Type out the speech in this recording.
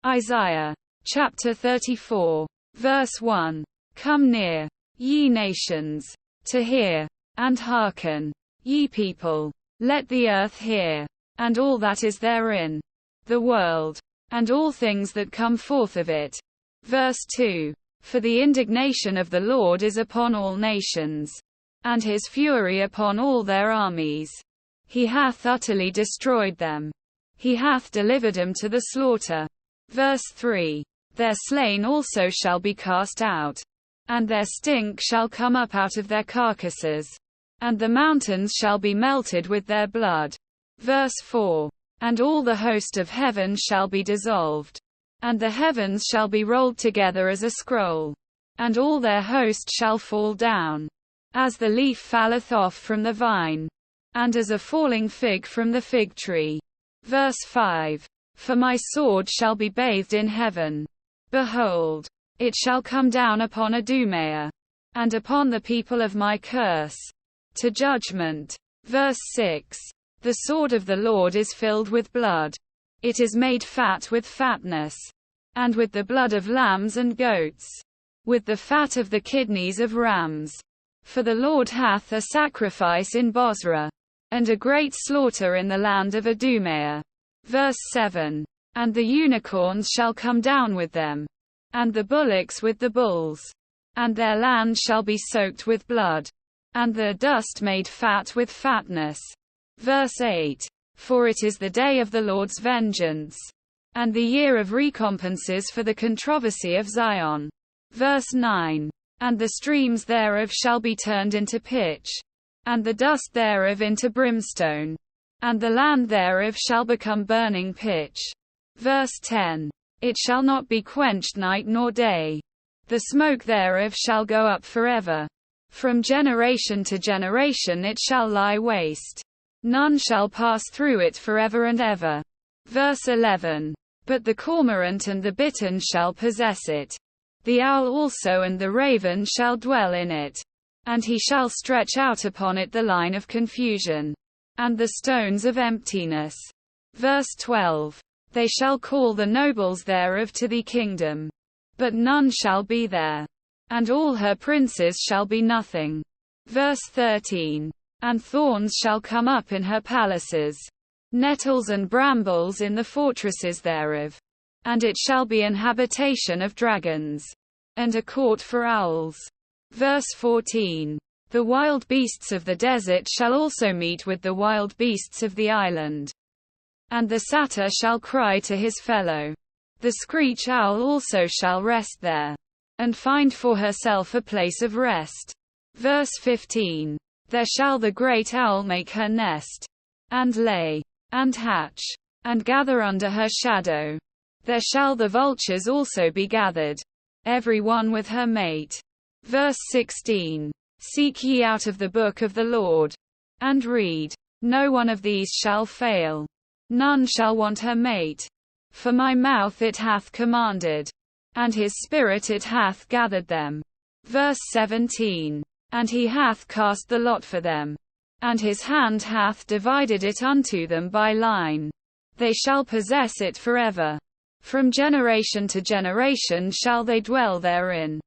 Isaiah chapter 34, verse 1. Come near, ye nations, to hear, and hearken, ye people. Let the earth hear, and all that is therein, the world, and all things that come forth of it. Verse 2. For the indignation of the Lord is upon all nations, and his fury upon all their armies. He hath utterly destroyed them. He hath delivered them to the slaughter. Verse 3. Their slain also shall be cast out, and their stink shall come up out of their carcasses, and the mountains shall be melted with their blood. Verse 4. And all the host of heaven shall be dissolved, and the heavens shall be rolled together as a scroll, and all their host shall fall down, as the leaf falleth off from the vine, and as a falling fig from the fig tree. Verse 5. For my sword shall be bathed in heaven. Behold, it shall come down upon Idumea, and upon the people of my curse, to judgment. Verse 6. The sword of the Lord is filled with blood. It is made fat with fatness, and with the blood of lambs and goats, with the fat of the kidneys of rams. For the Lord hath a sacrifice in Bozrah, and a great slaughter in the land of Idumea. Verse 7. And the unicorns shall come down with them, and the bullocks with the bulls, and their land shall be soaked with blood, and the dust made fat with fatness. Verse 8. For it is the day of the Lord's vengeance, and the year of recompenses for the controversy of Zion. Verse 9. And the streams thereof shall be turned into pitch, and the dust thereof into brimstone, and the land thereof shall become burning pitch. Verse 10. It shall not be quenched night nor day. The smoke thereof shall go up forever. From generation to generation it shall lie waste. None shall pass through it forever and ever. Verse 11. But the cormorant and the bittern shall possess it. The owl also and the raven shall dwell in it. And he shall stretch out upon it the line of confusion, and the stones of emptiness. Verse 12. They shall call the nobles thereof to the kingdom, but none shall be there, and all her princes shall be nothing. Verse 13. And thorns shall come up in her palaces, nettles and brambles in the fortresses thereof. And it shall be an habitation of dragons, and a court for owls. Verse 14. The wild beasts of the desert shall also meet with the wild beasts of the island, and the satyr shall cry to his fellow. The screech owl also shall rest there, and find for herself a place of rest. Verse 15. There shall the great owl make her nest, and lay, and hatch, and gather under her shadow. There shall the vultures also be gathered, every one with her mate. Verse 16. Seek ye out of the book of the Lord, and read. No one of these shall fail. None shall want her mate. For my mouth it hath commanded, and his spirit it hath gathered them. Verse 17. And he hath cast the lot for them, and his hand hath divided it unto them by line. They shall possess it forever. From generation to generation shall they dwell therein.